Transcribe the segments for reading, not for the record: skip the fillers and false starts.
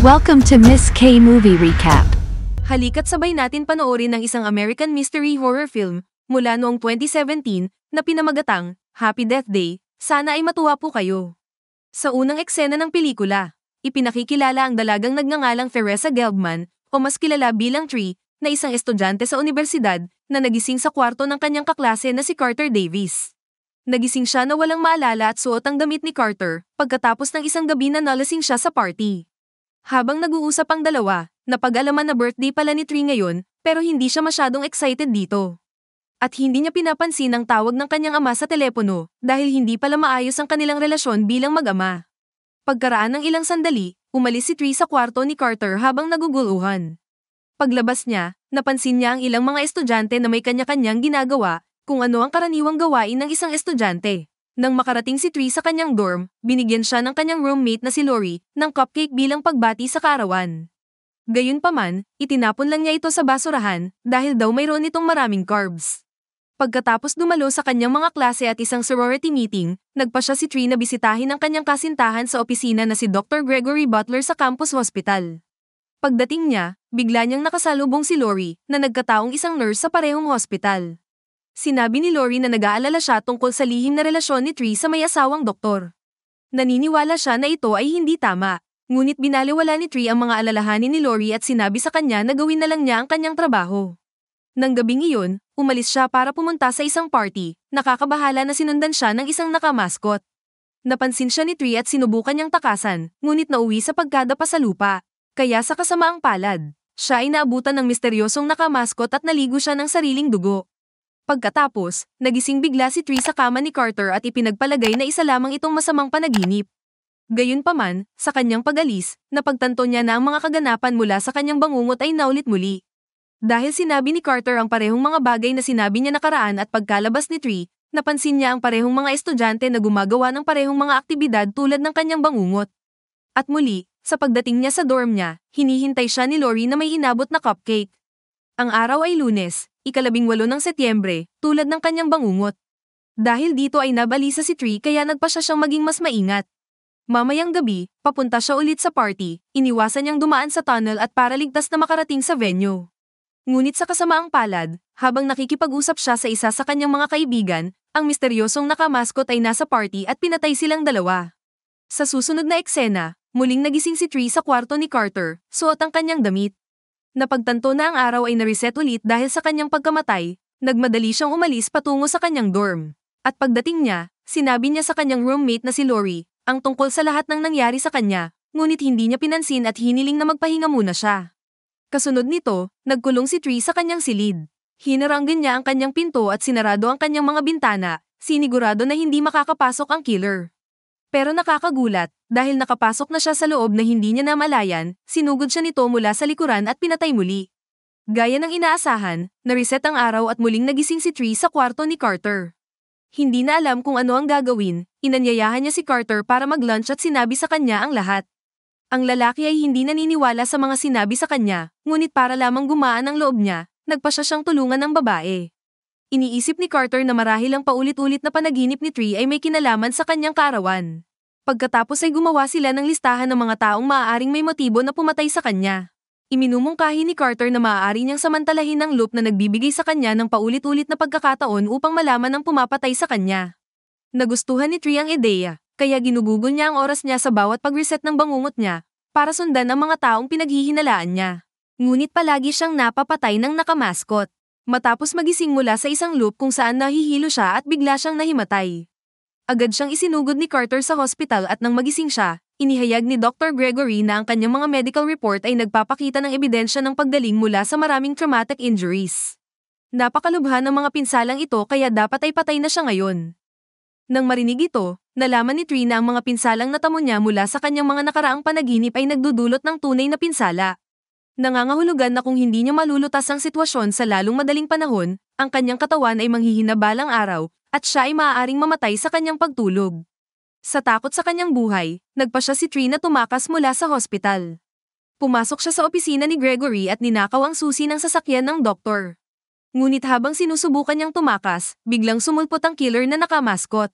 Welcome to Miss K Movie Recap. Halika't sabay natin panoorin ang isang American mystery horror film mula noong 2017 na pinamagatang Happy Death Day. Sana ay matuwa po kayo. Sa unang eksena ng pelikula, ipinakikilala ang dalagang nagngangalang Teresa Gelbman o mas kilala bilang Tree na isang estudyante sa universidad na nagising sa kwarto ng kanyang kaklase na si Carter Davis. Nagising siya na walang maalala at suot ang damit ni Carter pagkatapos ng isang gabi na nalasing siya sa party. Habang nag-uusap ang dalawa, napag-alaman na birthday pala ni Tree ngayon pero hindi siya masyadong excited dito. At hindi niya pinapansin ang tawag ng kanyang ama sa telepono dahil hindi pala maayos ang kanilang relasyon bilang mag-ama. Pagkaraan ng ilang sandali, umalis si Tree sa kwarto ni Carter habang naguguluhan. Paglabas niya, napansin niya ang ilang mga estudyante na may kanya-kanyang ginagawa kung ano ang karaniwang gawain ng isang estudyante. Nang makarating si Tree sa kanyang dorm, binigyan siya ng kanyang roommate na si Lori ng cupcake bilang pagbati sa kaarawan. Gayunpaman, itinapon lang niya ito sa basurahan dahil daw mayroon itong maraming carbs. Pagkatapos dumalo sa kanyang mga klase at isang sorority meeting, nagpa siya si Tree na bisitahin ang kanyang kasintahan sa opisina na si Dr. Gregory Butler sa campus hospital. Pagdating niya, bigla niyang nakasalubong si Lori na nagkataong isang nurse sa parehong hospital. Sinabi ni Lori na nag-aalala siya tungkol sa lihim na relasyon ni Tree sa may asawang doktor. Naniniwala siya na ito ay hindi tama, ngunit binaliwala ni Tree ang mga alalahanin ni Lori at sinabi sa kanya na gawin na lang niya ang kanyang trabaho. Nang gabing iyon, umalis siya para pumunta sa isang party, nakakabahala na sinundan siya ng isang nakamaskot. Napansin siya ni Tree at sinubukan niyang takasan, ngunit nauwi sa pagkadapa sa lupa. Kaya sa kasamaang palad, siya ay naabutan ng misteryosong nakamaskot at naligo siya ng sariling dugo. Pagkatapos, nagising bigla si Tree sa kama ni Carter at ipinagpalagay na isa lamang itong masamang panaginip. Gayunpaman, sa kanyang pag-alis, napagtanto niya na ang mga kaganapan mula sa kanyang bangungot ay naulit muli. Dahil sinabi ni Carter ang parehong mga bagay na sinabi niya nakaraan at pagkalabas ni Tree, napansin niya ang parehong mga estudyante na gumagawa ng parehong mga aktibidad tulad ng kanyang bangungot. At muli, sa pagdating niya sa dorm niya, hinihintay siya ni Lori na may inabot na cupcake. Ang araw ay Lunes, 18 ng Setyembre, tulad ng kanyang bangungot. Dahil dito ay nabalisa si Tree kaya nagpa siya siyang maging mas maingat. Mamayang gabi, papunta siya ulit sa party, iniwasan niyang dumaan sa tunnel at para ligtas na makarating sa venue. Ngunit sa kasamaang palad, habang nakikipag-usap siya sa isa sa kanyang mga kaibigan, ang misteryosong nakamaskot ay nasa party at pinatay silang dalawa. Sa susunod na eksena, muling nagising si Tree sa kwarto ni Carter, suot ang kanyang damit. Napagtanto na ang araw ay na-reset ulit dahil sa kanyang pagkamatay, nagmadali siyang umalis patungo sa kanyang dorm. At pagdating niya, sinabi niya sa kanyang roommate na si Lori, ang tungkol sa lahat ng nangyari sa kanya, ngunit hindi niya pinansin at hiniling na magpahinga muna siya. Kasunod nito, nagkulong si Tree sa kanyang silid. Hinaranggan niya ang kanyang pinto at sinarado ang kanyang mga bintana, sinigurado na hindi makakapasok ang killer. Pero nakakagulat, dahil nakapasok na siya sa loob na hindi niya namalayan, sinugod siya nito mula sa likuran at pinatay muli. Gaya ng inaasahan, na-reset ang araw at muling nagising si Tree sa kwarto ni Carter. Hindi na alam kung ano ang gagawin, inanyayahan niya si Carter para mag-lunch at sinabi sa kanya ang lahat. Ang lalaki ay hindi naniniwala sa mga sinabi sa kanya, ngunit para lamang gumaan ang loob niya, nagpa siya siyang tulungan ng babae. Iniisip ni Carter na marahil ang paulit-ulit na panaginip ni Tree ay may kinalaman sa kanyang kaarawan. Pagkatapos ay gumawa sila ng listahan ng mga taong maaaring may motibo na pumatay sa kanya. Iminumungkahi ni Carter na maaari niyang samantalahin ang loop na nagbibigay sa kanya ng paulit-ulit na pagkakataon upang malaman ang pumapatay sa kanya. Nagustuhan ni Tree ang ideya, kaya ginugugol niya ang oras niya sa bawat pag-reset ng bangungot niya para sundan ang mga taong pinaghihinalaan niya. Ngunit palagi siyang napapatay ng nakamaskot. Matapos magising mula sa isang loop kung saan nahihilo siya at bigla siyang nahimatay. Agad siyang isinugod ni Carter sa hospital at nang magising siya, inihayag ni Dr. Gregory na ang kanyang mga medical report ay nagpapakita ng ebidensya ng paggaling mula sa maraming traumatic injuries. Napakalubha ng mga pinsalang ito kaya dapat ay patay na siya ngayon. Nang marinig ito, nalaman ni Tree na ang mga pinsalang natamo niya mula sa kanyang mga nakaraang panaginip ay nagdudulot ng tunay na pinsala. Nangangahulugan na kung hindi niya malulutas ang sitwasyon sa lalong madaling panahon, ang kanyang katawan ay manghihina balang araw, at siya ay maaaring mamatay sa kanyang pagtulog. Sa takot sa kanyang buhay, nagpa siya si Tree na tumakas mula sa hospital. Pumasok siya sa opisina ni Gregory at ninakaw ang susi ng sasakyan ng doktor. Ngunit habang sinusubukan niyang tumakas, biglang sumulpot ang killer na nakamaskot.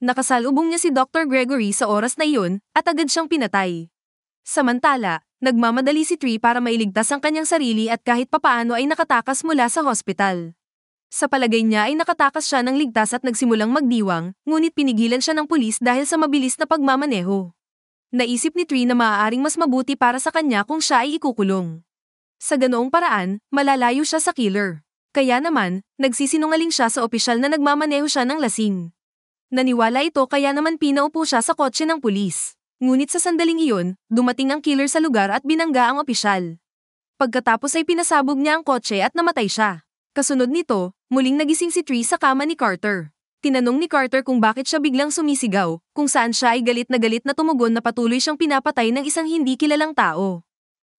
Nakasalubong niya si Dr. Gregory sa oras na iyon, at agad siyang pinatay. Samantala, Nagmamadali si Tree para mailigtas ang kanyang sarili at kahit papaano ay nakatakas mula sa hospital. Sa palagay niya ay nakatakas siya ng ligtas at nagsimulang magdiwang, ngunit pinigilan siya ng pulis dahil sa mabilis na pagmamaneho. Naisip ni Tree na maaaring mas mabuti para sa kanya kung siya ay ikukulong. Sa ganoong paraan, malalayo siya sa killer. Kaya naman, nagsisinungaling siya sa opisyal na nagmamaneho siya ng lasing. Naniwala ito kaya naman pinaupo siya sa kotse ng pulis. Ngunit sa sandaling iyon, dumating ang killer sa lugar at binangga ang opisyal. Pagkatapos ay pinasabog niya ang kotse at namatay siya. Kasunod nito, muling nagising si Tree sa kama ni Carter. Tinanong ni Carter kung bakit siya biglang sumisigaw, kung saan siya ay galit na tumugon na patuloy siyang pinapatay ng isang hindi kilalang tao.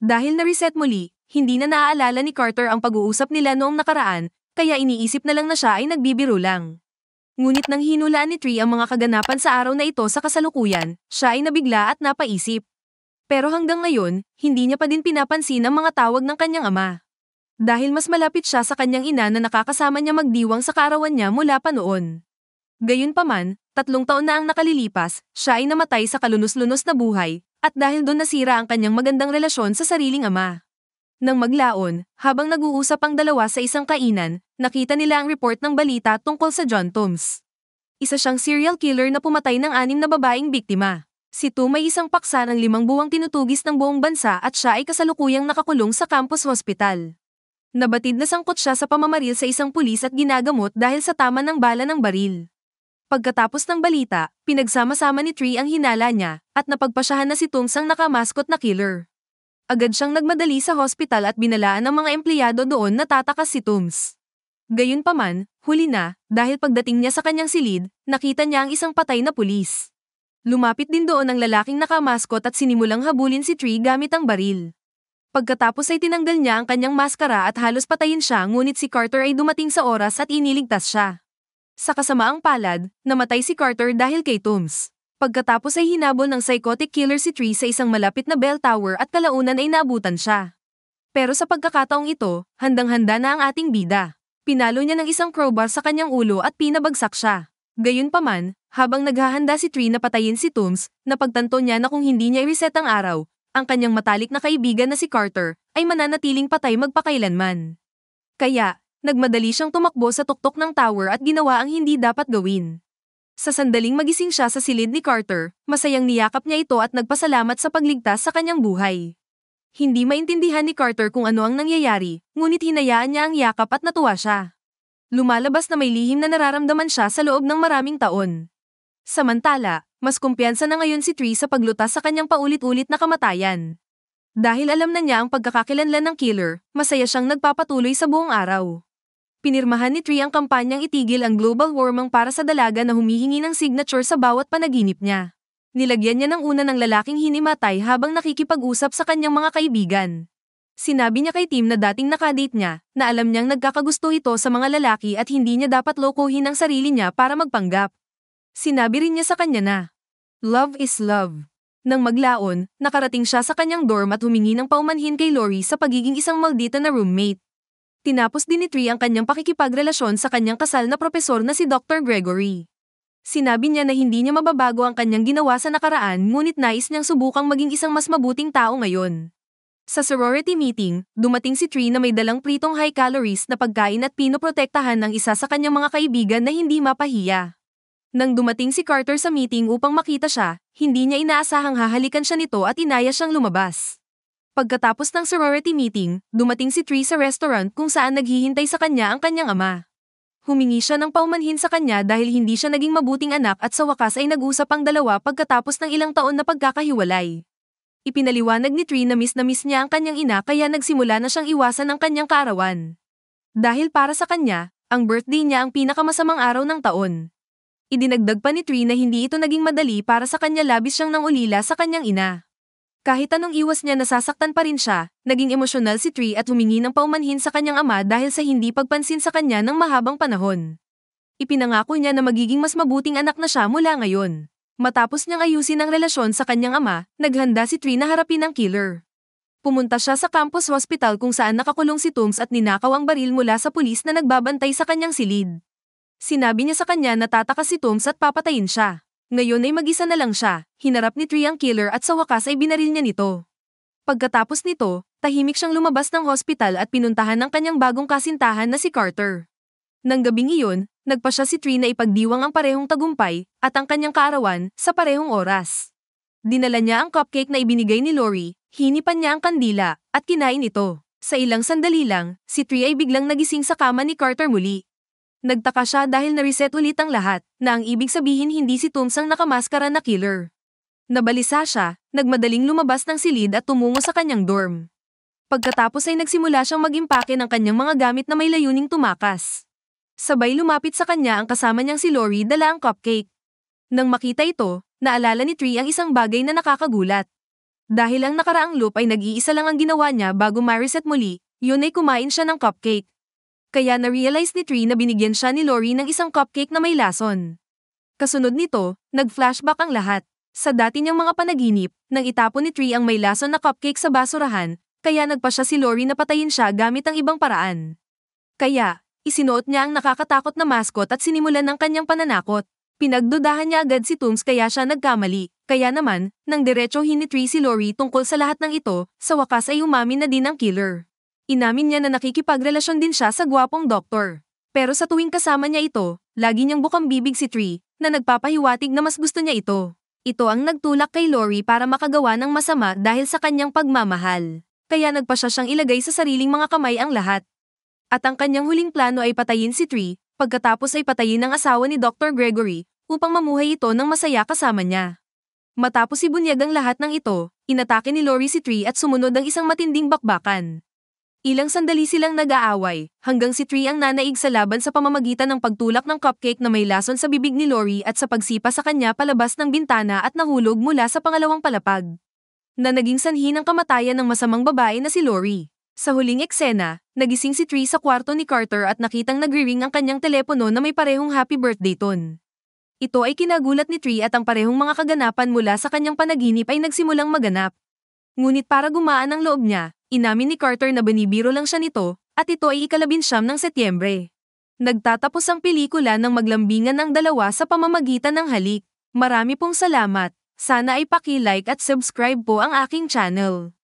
Dahil na-reset muli, hindi na naaalala ni Carter ang pag-uusap nila noong nakaraan, kaya iniisip na lang na siya ay nagbibiro lang. Ngunit nang hinulaan ni Tree ang mga kaganapan sa araw na ito sa kasalukuyan, siya ay nabigla at napaisip. Pero hanggang ngayon, hindi niya pa din pinapansin ang mga tawag ng kanyang ama. Dahil mas malapit siya sa kanyang ina na nakakasama niya magdiwang sa kaarawan niya mula pa noon. Gayunpaman, 3 taon na ang nakalilipas, siya ay namatay sa kalunos-lunos na buhay, at dahil doon nasira ang kanyang magandang relasyon sa sariling ama. Nang maglaon, habang nag-uusap ang dalawa sa isang kainan, nakita nila ang report ng balita tungkol sa John Toombs. Isa siyang serial killer na pumatay ng 6 na babaeng biktima. Si Tom may isang paksa ng 5 buwang tinutugis ng buong bansa at siya ay kasalukuyang nakakulong sa campus hospital. Nabatid na sangkot siya sa pamamaril sa isang pulis at ginagamot dahil sa tama ng bala ng baril. Pagkatapos ng balita, pinagsama-sama ni Tree ang hinala niya at napagpasyahan na si Toombs ang nakamaskot na killer. Agad siyang nagmadali sa hospital at binalaan ng mga empleyado doon na tatakas si Toombs. Gayunpaman, huli na, dahil pagdating niya sa kanyang silid, nakita niya ang isang patay na pulis. Lumapit din doon ang lalaking nakamaskot at sinimulang habulin si Tree gamit ang baril. Pagkatapos ay tinanggal niya ang kanyang maskara at halos patayin siya ngunit si Carter ay dumating sa oras at iniligtas siya. Sa kasamaang palad, namatay si Carter dahil kay Toombs. Pagkatapos ay hinabol ng psychotic killer si Tree sa isang malapit na bell tower at kalaunan ay naabutan siya. Pero sa pagkakataong ito, handang-handa na ang ating bida. Pinalo niya ng isang crowbar sa kanyang ulo at pinabagsak siya. Gayunpaman, habang naghahanda si Tree na patayin si Toombs, napagtanto niya na kung hindi niya i-reset ang araw, ang kanyang matalik na kaibigan na si Carter ay mananatiling patay magpakailanman. Kaya, nagmadali siyang tumakbo sa tuktok ng tower at ginawa ang hindi dapat gawin. Sa sandaling magising siya sa silid ni Carter, masayang niyakap niya ito at nagpasalamat sa pagligtas sa kanyang buhay. Hindi maintindihan ni Carter kung ano ang nangyayari, ngunit hinayaan niya ang yakap at natuwa siya. Lumalabas na may lihim na nararamdaman siya sa loob ng maraming taon. Samantala, mas kumpiyansa na ngayon si Tree sa paglutas sa kanyang paulit-ulit na kamatayan. Dahil alam na niya ang pagkakakilanlan ng killer, masaya siyang nagpapatuloy sa buong araw. Pinirmahan ni Tree ang kampanyang itigil ang global warming para sa dalaga na humihingi ng signature sa bawat panaginip niya. Nilagyan niya ng una ng lalaking hinimatay habang nakikipag-usap sa kanyang mga kaibigan. Sinabi niya kay Tim na dating nakadate niya, na alam niyang nagkakagusto ito sa mga lalaki at hindi niya dapat lokohin ang sarili niya para magpanggap. Sinabi rin niya sa kanya na, "Love is love." Nang maglaon, nakarating siya sa kanyang dorm at humingi ng paumanhin kay Lori sa pagiging isang maldita na roommate. Tinapos din ni Tree ang kanyang pakikipagrelasyon sa kanyang kasal na propesor na si Dr. Gregory. Sinabi niya na hindi niya mababago ang kanyang ginawa sa nakaraan ngunit nais niyang subukang maging isang mas mabuting tao ngayon. Sa sorority meeting, dumating si Tree na may dalang pritong high calories na pagkain at pinoprotektahan ng isa sa kanyang mga kaibigan na hindi mapahiya. Nang dumating si Carter sa meeting upang makita siya, hindi niya inaasahang hahalikan siya nito at inaya siyang lumabas. Pagkatapos ng sorority meeting, dumating si Tree sa restaurant kung saan naghihintay sa kanya ang kanyang ama. Humingi siya ng paumanhin sa kanya dahil hindi siya naging mabuting anak at sa wakas ay nag-usap ang dalawa pagkatapos ng ilang taon na pagkakahiwalay. Ipinaliwanag ni Tree na miss niya ang kanyang ina kaya nagsimula na siyang iwasan ang kanyang kaarawan. Dahil para sa kanya, ang birthday niya ang pinakamasamang araw ng taon. Idinagdag pa ni Tree na hindi ito naging madali para sa kanya labis siyang nangulila sa kanyang ina. Kahit anong iwas niya nasasaktan pa rin siya, naging emosyonal si Tree at humingi ng paumanhin sa kanyang ama dahil sa hindi pagpansin sa kanya ng mahabang panahon. Ipinangako niya na magiging mas mabuting anak na siya mula ngayon. Matapos niyang ayusin ang relasyon sa kanyang ama, naghanda si Tree na harapin ang killer. Pumunta siya sa campus hospital kung saan nakakulong si Toombs at ninakaw ang baril mula sa pulis na nagbabantay sa kanyang silid. Sinabi niya sa kanya na tatakas si Toombs at papatayin siya. Ngayon ay mag-isa na lang siya, hinarap ni Tree ang killer at sa wakas ay binaril niya nito. Pagkatapos nito, tahimik siyang lumabas ng hospital at pinuntahan ng kanyang bagong kasintahan na si Carter. Nang gabing iyon, nagpa siya si Tree na ipagdiwang ang parehong tagumpay at ang kanyang kaarawan sa parehong oras. Dinala niya ang cupcake na ibinigay ni Lori, hinipan niya ang kandila, at kinain ito. Sa ilang sandali lang, si Tree ay biglang nagising sa kama ni Carter muli. Nagtaka siya dahil na-reset ulit ang lahat, na ang ibig sabihin hindi si Tooms ang nakamaskara na killer. Nabalisa siya, nagmadaling lumabas ng silid at tumungo sa kanyang dorm. Pagkatapos ay nagsimula siyang mag-impake ng kanyang mga gamit na may layuning tumakas. Sabay lumapit sa kanya ang kasama niyang si Lori dala ang cupcake. Nang makita ito, naalala ni Tree ang isang bagay na nakakagulat. Dahil ang nakaraang loop ay nag-iisa lang ang ginawa niya bago ma-reset muli, yun ay kumain siya ng cupcake. Kaya na-realize ni Tree na binigyan siya ni Lori ng isang cupcake na may lason. Kasunod nito, nag-flashback ang lahat. Sa dati niyang mga panaginip, nang itapon ni Tree ang may lason na cupcake sa basurahan, kaya nagpa siya si Lori na patayin siya gamit ang ibang paraan. Kaya, isinuot niya ang nakakatakot na mascot at sinimulan ng kanyang pananakot. Pinagdudahan niya agad si Tooms kaya siya nagkamali. Kaya naman, nang diretsohin ni Tree si Lori tungkol sa lahat ng ito, sa wakas ay umamin na din ang killer. Inamin niya na nakikipagrelasyon din siya sa gwapong doktor. Pero sa tuwing kasama niya ito, lagi niyang bukang bibig si Tree, na nagpapahiwatig na mas gusto niya ito. Ito ang nagtulak kay Lori para makagawa ng masama dahil sa kanyang pagmamahal. Kaya nagpa siya siyang ilagay sa sariling mga kamay ang lahat. At ang kanyang huling plano ay patayin si Tree, pagkatapos ay patayin ang asawa ni Dr. Gregory, upang mamuhay ito ng masaya kasama niya. Matapos ibunyag ang lahat ng ito, inatake ni Lori si Tree at sumunod ang isang matinding bakbakan. Ilang sandali silang nag-aaway, hanggang si Tree ang nanaig sa laban sa pamamagitan ng pagtulak ng cupcake na may lason sa bibig ni Lori at sa pagsipa sa kanya palabas ng bintana at nahulog mula sa pangalawang palapag. Na naging sanhi ng kamatayan ng masamang babae na si Lori. Sa huling eksena, nagising si Tree sa kwarto ni Carter at nakitang nagri-ring ang kanyang telepono na may parehong happy birthday tone. Ito ay kinagulat ni Tree at ang parehong mga kaganapan mula sa kanyang panaginip ay nagsimulang maganap. Ngunit para gumaan ang loob niya, inamin ni Carter na binibiro lang siya nito, at ito ay ika-19 ng Setyembre. Nagtatapos ang pelikula nang maglambingan ng dalawa sa pamamagitan ng halik. Marami pong salamat. Sana ay paki-like at subscribe po ang aking channel.